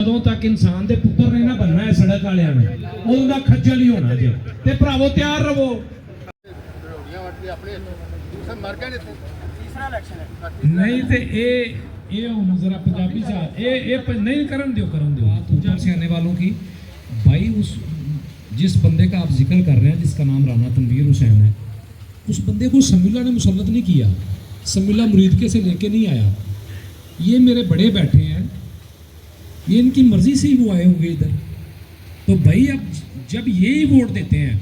ਜਦੋਂ ਤੱਕ ਇਨਸਾਨ ਦੇ ਪੁੱਤਰ ਨੇ ਨਾ ਬੰਨਣਾ ਹੈ ਸੜਕ ਵਾਲਿਆਂ ਨੇ, ਉਦੋਂ ਦਾ ਖੱਜਲ ਹੀ ਹੋਣਾ ਜੇ। ਤੇ ਭਰਾਵੋ ਤਿਆਰ ਰਹੋ। नहीं तो ये जरा पंजाबी सा ये नहीं करन दियो तुझा से आने वालों की भाई। उस जिस बंदे का आप जिक्र कर रहे हैं जिसका नाम राना तनवीर हुसैन है, उस बंदे को समीला ने मुसल्लत नहीं किया, समीला मुरीदके से लेके नहीं आया। ये मेरे बड़े बैठे हैं, ये इनकी मर्जी से ही वो आए होंगे इधर। तो भाई अब जब ये ही वोट देते हैं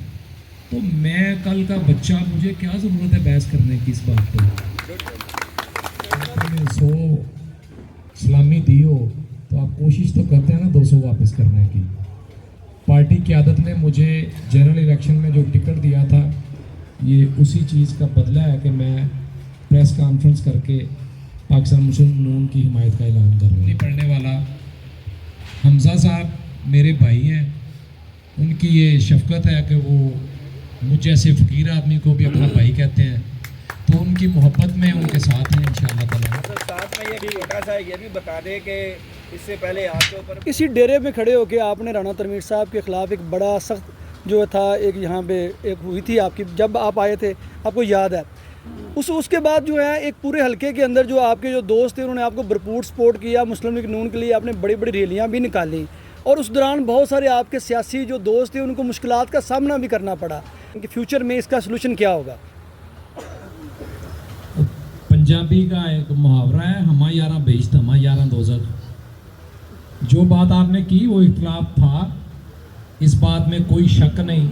तो मैं कल का बच्चा, मुझे क्या ज़रूरत है बहस करने की इस बात पर। 100 सलामी दी हो तो आप कोशिश तो करते हैं ना 200 वापस करने की। पार्टी क़यादत ने मुझे जनरल इलेक्शन में जो टिकट दिया था, ये उसी चीज़ का बदला है कि मैं प्रेस कॉन्फ्रेंस करके पाकिस्तान मुस्लिम नून की हिमायत का ऐलान कर रहा हूँ। पढ़ने वाला हमजा साहब मेरे भाई हैं, उनकी ये शफकत है कि वो मुझ जैसे फ़कीर आदमी को भी अपना भाई कहते हैं, तो उनकी मोहब्बत में उनके साथ हैं इंशाअल्लाह ताला। साथ में ये भी छोटा सा ये भी बता दें कि इससे पहले आपके ऊपर इसी डेरे में खड़े होकर आपने राना तनवीर साहब के ख़िलाफ़ एक बड़ा सख्त जो था एक यहाँ पे एक हुई थी आपकी, जब आप आए थे आपको याद है। उसके बाद जो है एक पूरे हलके के अंदर जो आपके जो दोस्त थे उन्होंने आपको भरपूर सपोर्ट किया। मुस्लिम लीग नून के लिए आपने बड़ी बड़ी रैलियाँ भी निकाली और उस दौरान बहुत सारे आपके सियासी जो दोस्त थे उनको मुश्किलात का सामना भी करना पड़ा। कि फ्यूचर में इसका सलूशन क्या होगा? पंजाबी का एक मुहावरा है, हमा यारा बेइज्जत हमा यारा दोज़ख। जो बात आपने की वो इख्तिलाफ था, इस बात में कोई शक नहीं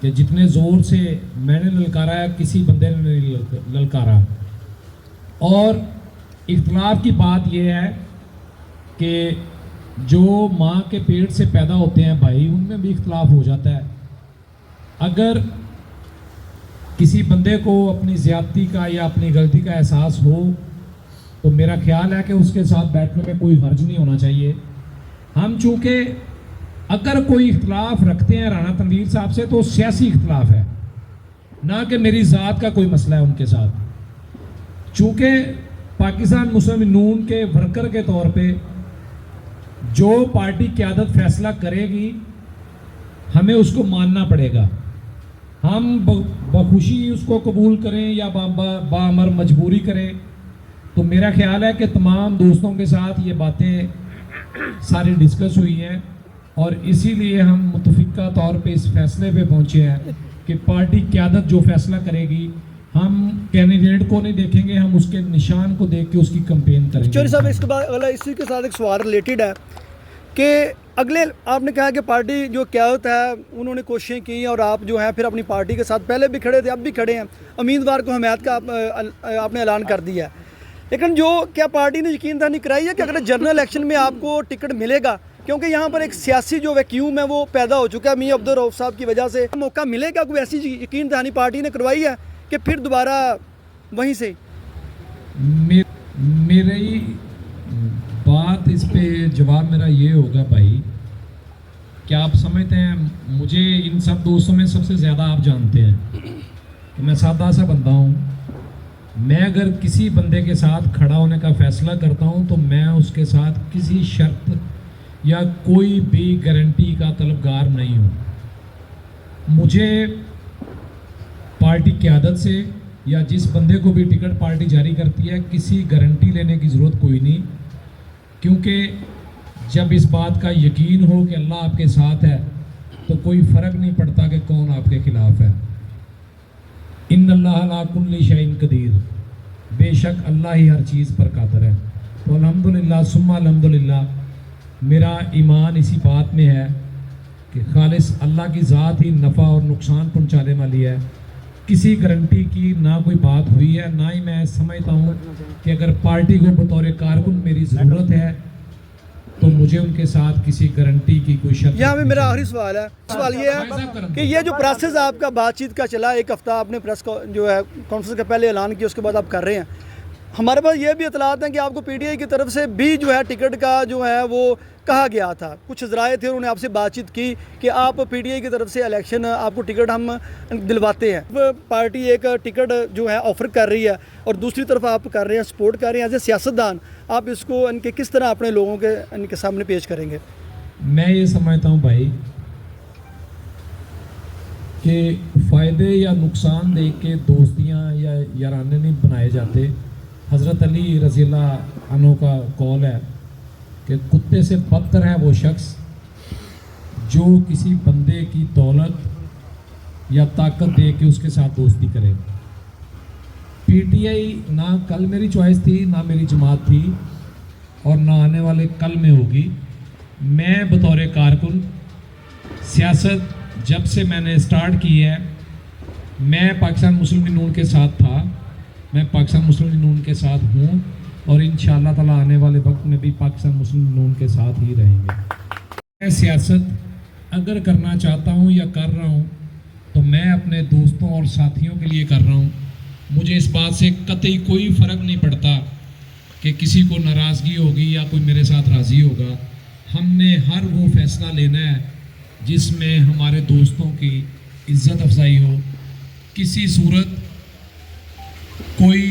कि जितने ज़ोर से मैंने ललकारा है किसी बंदे ने नहीं ललकारा। और इख्तिलाफ की बात यह है कि जो माँ के पेट से पैदा होते हैं भाई, उनमें भी इख्तिलाफ हो जाता है। अगर किसी बंदे को अपनी ज़्यादती का या अपनी गलती का एहसास हो तो मेरा ख्याल है कि उसके साथ बैठने में कोई हर्ज नहीं होना चाहिए। हम चूँकि अगर कोई इख्तिलाफ रखते हैं राना तनवीर साहब से तो सियासी इख्तिलाफ है, ना कि मेरी ज़ात का कोई मसला है उनके साथ। चूँकि पाकिस्तान मुस्लिम नून के वर्कर के तौर पे जो पार्टी क़यादत फैसला करेगी हमें उसको मानना पड़ेगा। हम बखुशी उसको कबूल करें या बाअमर मजबूरी करें, तो मेरा ख्याल है कि तमाम दोस्तों के साथ ये बातें सारी डिस्कस हुई हैं और इसीलिए हम मुतफ़िक़ा तौर पे इस फैसले पे पहुँचे हैं कि पार्टी क़यादत जो फैसला करेगी, हम कैंडिडेट को नहीं देखेंगे, हम उसके निशान को देख के उसकी कैंपेन करेंगे। चौधरी साहब इसके बाद अगला इसी के साथ एक सवाल रिलेटेड है कि अगले आपने कहा कि पार्टी जो क़यादत है उन्होंने कोशिशें की और आप जो हैं फिर अपनी पार्टी के साथ पहले भी खड़े थे, अब भी खड़े हैं, उम्मीदवार को हमायत का आपने ऐलान कर दिया है। लेकिन जो क्या पार्टी ने यकीन दहानी कराई है कि अगर जनरल इलेक्शन में आपको टिकट मिलेगा, क्योंकि यहाँ पर एक सियासी जो वैक्यूम है वो पैदा हो चुका है मियां अब्दुल रऊफ साहब की वजह से, मौका मिलेगा? कोई ऐसी यकीन दहानी पार्टी ने करवाई है कि फिर दोबारा वहीं से? मेरी बात इस पे जवाब मेरा ये होगा भाई, क्या आप समझते हैं मुझे इन सब दोस्तों में सबसे ज़्यादा आप जानते हैं कि मैं सादा सा बंदा हूँ। मैं अगर किसी बंदे के साथ खड़ा होने का फ़ैसला करता हूँ तो मैं उसके साथ किसी शर्त या कोई भी गारंटी का तलबगार नहीं हूँ। मुझे पार्टी क़यादत से या जिस बंदे को भी टिकट पार्टी जारी करती है किसी गारंटी लेने की ज़रूरत कोई नहीं, क्योंकि जब इस बात का यकीन हो कि अल्लाह आपके साथ है तो कोई फ़र्क नहीं पड़ता कि कौन आपके ख़िलाफ़ है। इन्नल्लाह अला कुल्ली शैइन कदीर, बेशक अल्लाह ही हर चीज़ पर कादिर है। तो अल्हम्दुलिल्लाह सुम्मा अल्हम्दुलिल्लाह, मेरा ईमान इसी बात में है कि खालिस अल्लाह की ज़ात ही नफ़ा और नुकसान पहुँचाने वाली है। किसी गारंटी की ना कोई बात हुई है, ना ही मैं समझता हूँ कि अगर पार्टी को बतौर कारकुन मेरी ज़रूरत है तो मुझे उनके साथ किसी गारंटी की कोई शर्त। यहाँ में मेरा आखिरी सवाल है, सवाल ये है कि ये जो प्रोसेस आपका बातचीत का चला, एक हफ्ता आपने प्रेस को जो है कॉन्फ्रेंस का पहले ऐलान किया, उसके बाद आप कर रहे हैं, हमारे पास ये भी इतलात हैं कि आपको पीटीआई की तरफ से भी जो है टिकट का जो है वो कहा गया था, कुछ ज़राए थे उन्होंने आपसे बातचीत की कि आप पीटीआई की तरफ से इलेक्शन आपको टिकट हम दिलवाते हैं। पार्टी एक टिकट जो है ऑफ़र कर रही है और दूसरी तरफ आप कर रहे हैं, सपोर्ट कर रहे हैं एज ए सियासतदान, आप इसको इनके किस तरह अपने लोगों के इनके सामने पेश करेंगे? मैं ये समझता हूँ भाई कि फ़ायदे या नुकसान देख के दोस्तियाँ या याराने नहीं बनाए जाते। हज़रत अली रज़ियल्लाहु अन्हु का कौल है कि कुत्ते से बदतर है वो शख्स जो किसी बंदे की दौलत या ताकत दे के उसके साथ दोस्ती करे। पीटीआई ना कल मेरी चॉइस थी, ना मेरी जमात थी और ना आने वाले कल में होगी। मैं बतौर कारकुन सियासत जब से मैंने स्टार्ट की है, मैं पाकिस्तान मुस्लिम लीग नून के साथ था, मैं पाकिस्तान मुस्लिम लीग नून के साथ हूँ और इंशाअल्लाह ताला आने वाले वक्त में भी पाकिस्तान मुस्लिम लीग नून के साथ ही रहेंगे। मैं सियासत अगर करना चाहता हूँ या कर रहा हूँ तो मैं अपने दोस्तों और साथियों के लिए कर रहा हूँ। मुझे इस बात से कतई कोई फ़र्क नहीं पड़ता कि किसी को नाराज़गी होगी या कोई मेरे साथ राज़ी होगा। हमने हर वो फैसला लेना है जिसमें हमारे दोस्तों की इज़्ज़त अफजाई हो। किसी सूरत कोई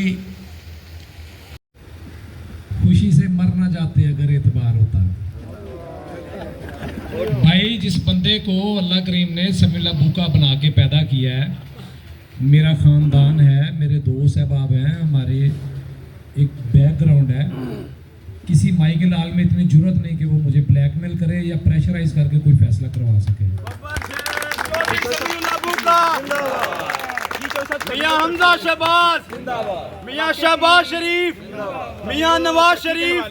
खुशी से मर ना जाते अगर एतबार होता। भाई जिस बंदे को अल्लाह करीम ने समीला भूखा बना के पैदा किया है, मेरा ख़ानदान है, मेरे दोस्त अहबाब हैं, हमारे एक बैकग्राउंड है, किसी माई के लाल में इतनी जरूरत नहीं कि वो मुझे ब्लैकमेल करे या प्रेशराइज करके कोई फैसला करवा सके। मियां हमजा शहबाज, मियां शहबाज शरीफ, मियां नवाज शरीफ।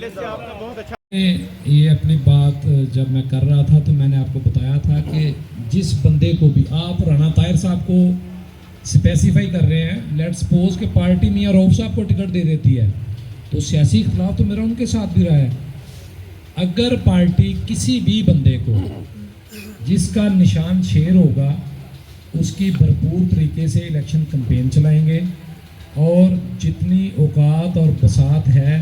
ये अपनी बात जब मैं कर रहा था तो मैंने आपको बताया था कि जिस बंदे को भी आप राना ताहिर साहब को स्पेसिफाई कर रहे हैं, लेट्स सपोज कि पार्टी मियां रऊफ साहब को टिकट दे देती है तो सियासी इख्तिलाफ तो मेरा उनके साथ भी रहा है। अगर पार्टी किसी भी बंदे को जिसका निशान शेर होगा उसकी भरपूर तरीके से इलेक्शन कैंपेन चलाएंगे और जितनी औकात और बसात है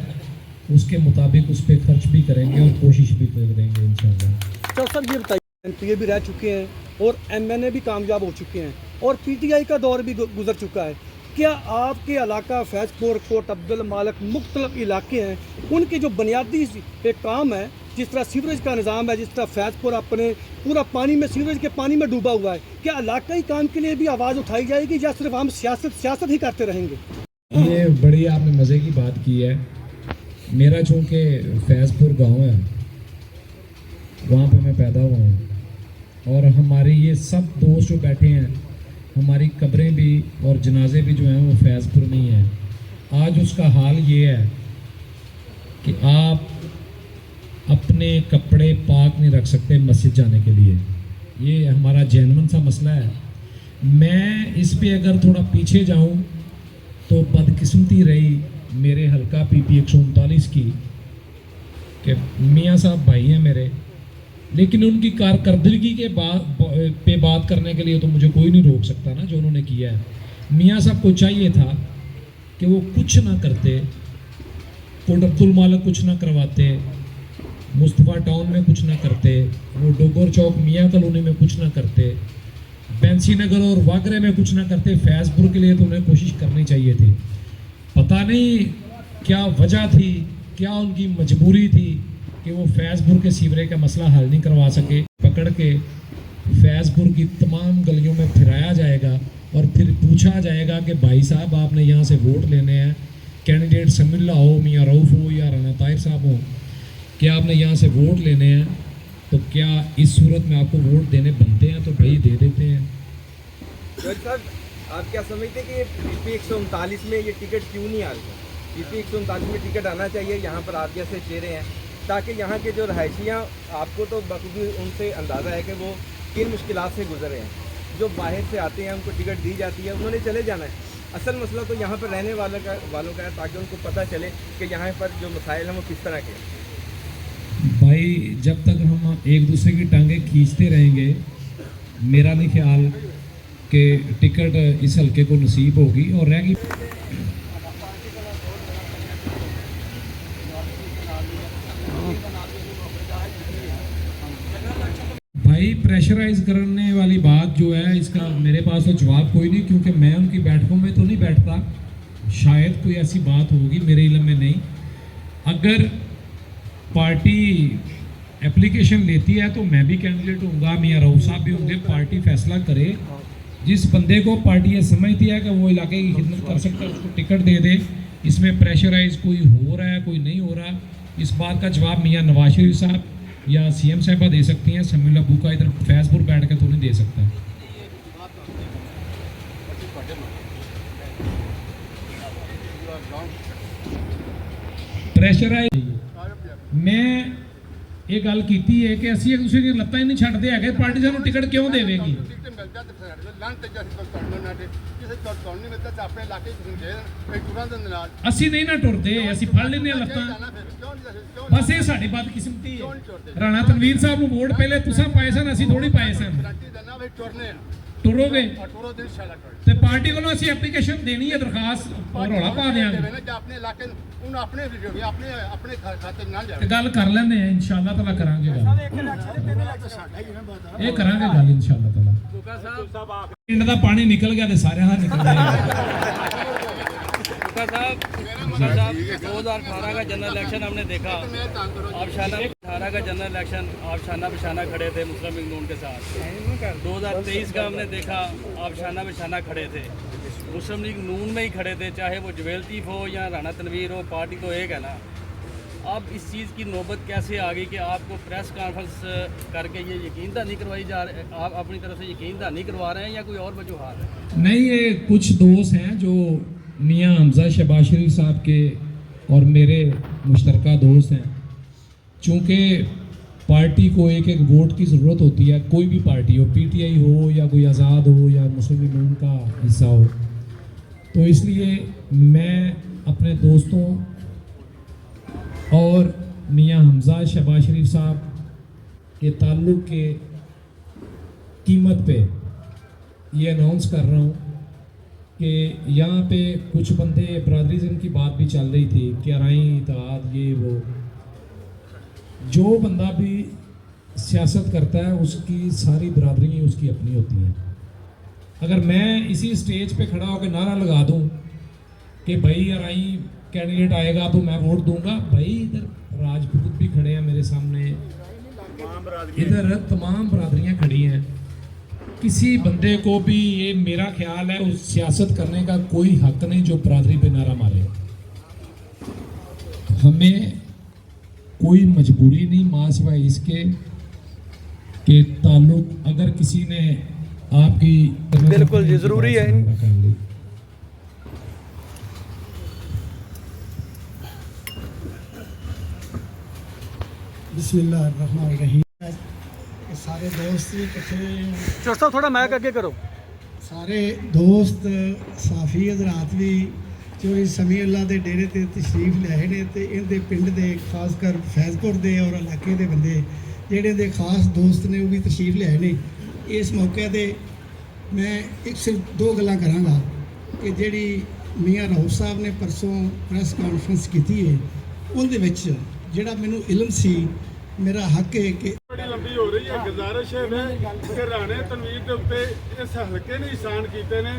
उसके मुताबिक उस पर खर्च भी करेंगे और कोशिश भी करेंगे इंशाल्लाह। तो सर ये बताइए, एमपीए भी रह चुके हैं और एमएनए भी कामयाब हो चुके हैं और पीटीआई का दौर भी गुजर चुका है, क्या आपके इलाका फैज़पुर, कोट अब्दुल मालिक मुख्तलिफ इलाके हैं, उनके जो बुनियादी काम है, जिस तरह सीवरेज का निज़ाम है, जिस तरह फैज़पुर अपने पूरा पानी में सीवरेज के पानी में डूबा हुआ है, क्या इलाकाई काम के लिए भी आवाज़ उठाई जाएगी या सिर्फ हम सियासत ही करते रहेंगे? ये बड़ी आपने मज़े की बात की है। मेरा चूँकि फैज़पुर गांव है, वहाँ पे मैं पैदा हुआ हूँ और हमारे ये सब दोस्त जो बैठे हैं, हमारी कब्रें भी और जनाजे भी जो हैं वो फैज़पुर में ही हैं। आज उसका हाल ये है कि आप अपने कपड़े पाक नहीं रख सकते मस्जिद जाने के लिए। ये हमारा जेन्युइन सा मसला है। मैं इस पे अगर थोड़ा पीछे जाऊं तो बदकिस्मती रही मेरे हल्का पीपी 139 की कि मियाँ साहब भाई हैं मेरे, लेकिन उनकी कारकर्दगी के पे बात करने के लिए तो मुझे कोई नहीं रोक सकता ना, जो उन्होंने किया है। मियाँ साहब को चाहिए था कि वो कुछ ना करते, कोट अब्दुल मालिक कुछ ना करवाते, मुस्तफ़ा टाउन में कुछ ना करते, वो डोगर चौक मियाँ कॉलोनी में कुछ ना करते, बैंसी नगर और वागरे में कुछ ना करते। फैज़पुर के लिए तो उन्हें कोशिश करनी चाहिए थी। पता नहीं क्या वजह थी, क्या उनकी मजबूरी थी कि वो फैज़पुर के सीवरेज का मसला हल नहीं करवा सके। पकड़ के फैज़पुर की तमाम गलियों में फिराया जाएगा और फिर पूछा जाएगा कि भाई साहब आपने यहाँ से वोट लेने हैं, कैंडिडेट समीला हो, मियाँ रऊफ हो या राना ताहिर साहब हो, क्या आपने यहाँ से वोट लेने हैं, तो क्या इस सूरत में आपको वोट देने बनते हैं तो भाई दे देते हैं। सर आप क्या समझते कि पीपी 139 में ये टिकट क्यों नहीं आ रही है? पीपी 139 में टिकट आना चाहिए। यहाँ पर आप जैसे चेहरे हैं ताकि यहाँ के जो रहायशियाँ, आपको तो बखूबी उनसे अंदाज़ा है कि वो किन मुश्किलात से गुजरे हैं। जो बाहर से आते हैं उनको टिकट दी जाती है, उन्होंने चले जाना है। असल मसला तो यहाँ पर रहने वालों का है, ताकि उनको पता चले कि यहाँ पर जो मसाइल हैं वो किस तरह के हैं। भाई जब तक हम एक दूसरे की टांगें खींचते रहेंगे, मेरा नहीं ख्याल कि टिकट इस हल्के को नसीब होगी और रहेगी। भाई प्रेशराइज करने वाली बात जो है, इसका मेरे पास तो जवाब कोई नहीं, क्योंकि मैं उनकी बैठकों में तो नहीं बैठता। शायद कोई ऐसी बात होगी, मेरे इल्म में नहीं। अगर पार्टी एप्लीकेशन लेती है तो मैं भी कैंडिडेट होऊंगा, मियां रऊफ साहब भी होंगे। पार्टी फैसला करे, जिस बंदे को पार्टी ये समझती है कि वो इलाके की खिदमत कर सकता है उसको टिकट दे दे। इसमें प्रेशराइज कोई हो रहा है कोई नहीं हो रहा, इस बात का जवाब मियां नवाज शरीफ साहब या सीएम साहबा दे सकती हैं। समीउल्लाह बूका इधर फैजपुर बैठ के तो नहीं दे सकता। प्रेशराइज मैं ਇਹ ਗੱਲ ਕੀਤੀ ਹੈ ਕਿ ਅਸੀਂ ਇੱਕ ਦੂਸਰੇ ਦੀਆਂ ਲੱਤਾਂ ਹੀ ਨਹੀਂ ਛੱਡਦੇ ਹੈਗੇ, ਪਾਰਟੀ ਸਾਨੂੰ ਟਿਕਟ ਕਿਉਂ ਦੇਵੇਗੀ? ਅਸੀਂ ਨਹੀਂ ਨਾ ਟੁਰਦੇ, ਅਸੀਂ ਫੜ ਲੈਂਦੇ ਹਾਂ ਲੱਤਾਂ। ਬਸ ਇਹ ਸਾਡੀ ਬਦਕਿਸਮਤੀ ਹੈ। ਰਾਣਾ ਤਨਵੀਰ ਸਾਹਿਬ ਨੂੰ ਵੋਟ ਪਹਿਲੇ ਤੁਸੀਂ ਪਾਏ ਸਨ, ਅਸੀਂ ਥੋੜੀ ਪਾਏ ਸਨ। ਟੁਰੋਗੇ ਤੇ ਪਾਰਟੀ ਵੱਲੋਂ ਅਸੀਂ ਐਪਲੀਕੇਸ਼ਨ ਦੇਣੀ ਹੈ, ਦਰਖਾਸਤ ਰੌਲਾ ਪਾ ਦਿਆਂਗੇ ਤੇ ਗੱਲ ਕਰ ਲੈਂਦੇ ਆ। ਇਨਸ਼ਾਅੱਲਾ ਤਾਲਾ ਕਰਾਂਗੇ ਗੱਲ, ਇਹ ਕਰਾਂਗੇ ਗੱਲ ਇਨਸ਼ਾਅੱਲਾ ਤਾਲਾ। ਪਿੰਡ ਦਾ ਪਾਣੀ ਨਿਕਲ ਗਿਆ ਤੇ ਸਾਰਿਆਂ ਦਾ ਨਿਕਲ ਗਿਆ। साहब 2018 का जनरल इलेक्शन हमने देखा, आप शाना 18 का जनरल इलेक्शन आप शाना बिशाना खड़े थे मुस्लिम लीग नून के साथ। 2023 का हमने देखा, आप शाना बिशाना खड़े थे, मुस्लिम लीग नून में ही खड़े थे, चाहे वो जवेल चीफ हो या राणा तनवीर हो, पार्टी तो एक है ना। अब इस चीज़ की नौबत कैसे आ गई कि आपको प्रेस कॉन्फ्रेंस करके ये यकीन दहानी करवाई जा रही है? आप अपनी तरफ से यकीन दहानी करवा रहे हैं या कोई और वजूहात है? नहीं, ये कुछ दोस्त हैं जो मियां हमजा शहबाज शरीफ साहब के और मेरे मुश्तरका दोस्त हैं। चूँकि पार्टी को एक एक वोट की ज़रूरत होती है, कोई भी पार्टी हो, पीटीआई हो या कोई आज़ाद हो या मुस्लिम लीग नून का हिस्सा हो, तो इसलिए मैं अपने दोस्तों और मियां हमजा शहबाज शरीफ साहब के ताल्लुक़ के कीमत पे ये अनाउंस कर रहा हूँ कि यहाँ पे कुछ बंदे ब्रादरीज़म की बात भी चल रही थी कि अराई इत्तेहाद ये वो। जो बंदा भी सियासत करता है उसकी सारी बरादरी उसकी अपनी होती हैं। अगर मैं इसी स्टेज पे खड़ा होकर नारा लगा दूँ कि भाई अराई कैंडिडेट आएगा तो मैं वोट दूंगा, भाई इधर राजपूत भी खड़े हैं मेरे सामने, इधर तमाम बरादरियाँ खड़ी हैं। किसी बंदे को भी ये मेरा ख्याल है उस सियासत करने का कोई हक नहीं जो बरादरी पे नारा मारे। हमें कोई मजबूरी नहीं मां सिवाय इसके कि ताल्लुक अगर किसी ने आपकी बिल्कुल ये ज़रूरी है। बिस्मिल्लाहिर्रहमानिर्रहीम। सारे दोस्त इकट्ठे, चौथा थोड़ा मैक आगे करो। सारे दोस्त साफी हजरात भी जो इस समीउल्लाह दे डेरे ते तशरीफ लिआए ने ते इनदे पिंड दे खासकर फैजपुर दे और इलाके दे बंदे जेड़े दे खास दोस्त ने वो भी तशरीफ लिआए ने। इस मौके ते मैं एक सिर्फ दो गल्लां करांगा कि जेड़ी मियां रऊफ साहब ने परसों प्रेस कॉन्फ्रेंस की है उहदे विच जेड़ा मैनूं इल्म सी, मेरा हक है कि बड़ी लंबी हो रही है। गुजारिश है कि राणे तनवीर के उत्ते इस हल्के ने निशान किए ने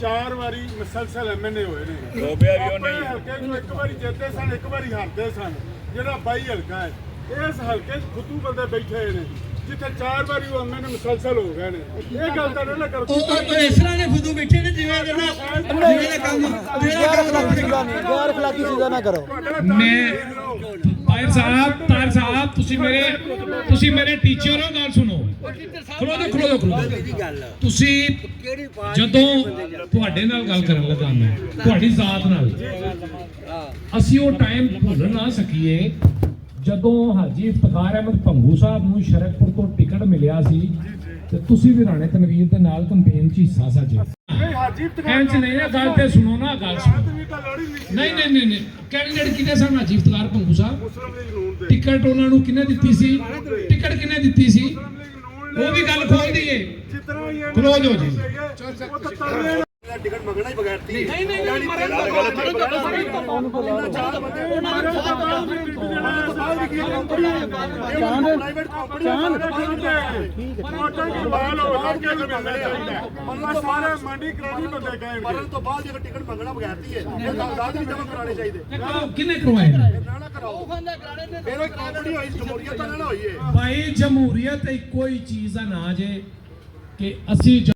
4 वारी मुसलसल एमएनए होए ने। अपने हल्के को एक बारी जीते सन, एक बारी हारते सन। जेड़ा 22 हल्का है इस हल्के खुदू बंदे बैठे ने जिथे 4 बारी वो एमएनए मुसलसल हो गए ने। ये गल तो ना करो इस तरह ने खुदू बैठे ने जिवें गैर अखलाकी चीज़ां ना करो। मैं ताहिर साहब ਤੁਸੀਂ ਮੇਰੇ ਟੀਚਰ ਹੋ, ਗੱਲ ਸੁਣੋ। ਖਲੋ ਤੁਸੀਂ ਜਦੋਂ ਤੁਹਾਡੇ ਨਾਲ ਗੱਲ ਕਰਨ ਲੱਗਾ ਮੈਂ ਤੁਹਾਡੀ ਜ਼ਾਤ ਨਾਲ, ਅਸੀਂ ਉਹ ਟਾਈਮ ਭੁੱਲ ਨਾ ਸਕੀਏ ਜਦੋਂ ਹਾਜੀ ਇਫਤਖਾਰ ਅਹਿਮਦ ਭੰਗੂ ਸਾਹਿਬ ਨੂੰ ਸ਼ਰਕਪੁਰ ਤੋਂ ਟਿਕਟ ਮਿਲਿਆ ਸੀ ਤੇ ਤੁਸੀਂ ਵੀ ਰਾਣੇ ਤਨਵੀਰ ਦੇ ਨਾਲ ਕੈਂਪੇਨ 'ਚ ਹਿੱਸਾ ਸਾਜੇ। ਐਂਚ ਨਹੀਂ ਨਾ ਗੱਲ ਤੇ ਸੁਣੋ ਨਾ, ਗੱਲ ਸੁਣੋ। ਨਹੀਂ ਕੈਂਡੀਡੇਟ ਕਿਹਨੇ ਸਨ? ਹਾਜੀ ਇਫਤਖਾਰ ਭੰਗੂ ਸਾਹਿਬ। ਟਿਕਟ ਉਹਨਾਂ ਨੂੰ ਕਿਹਨੇ ਦਿੱਤੀ ਸੀ? ਟਿਕਟ ਕਿਹਨੇ ਦਿੱਤੀ ਸੀ? ਉਹ ਵੀ ਗੱਲ ਖੋਲ ਦਈਏ। ਖਲੋ ਜਾਓ ਜੀ। ਟਿਕਟ ਮੰਗਣਾ ਹੀ ਬਗੈਰ ਤੀ ਨਹੀਂ ਮਰਨ ਤੋਂ ਪ੍ਰਾਈਵੇਟ ਕੰਪਨੀ ਸਾਰੇ ਮੰਡੀ ਕਰਾਣੀ ਬੰਦੇ ਗਏ ਮਰਨ ਤੋਂ ਬਾਅਦ ਜੇ ਟਿਕਟ ਮੰਗਣਾ ਬਗੈਰ ਤੀ ਹੈ ਇਹ ਕਾਗਜ਼ਾਤ ਵੀ ਜਮ੍ਹਾਂ ਕਰਾਣੇ ਚਾਹੀਦੇ ਕਿੰਨੇ ਕਰਵਾਏ ਨੇ ਨਾ ਕਰਾਓ ਫਿਰ ਕੰਪਨੀ ਹੋਈ ਜਮਹੂਰੀਅਤ ਤਾਂ ਨਾ ਹੋਈ ਹੈ ਭਾਈ ਜਮਹੂਰੀਅਤ ਇੱਕੋ ਹੀ ਚੀਜ਼ ਦਾ ਨਾਂ ਜੇ ਕਿ ਅਸੀਂ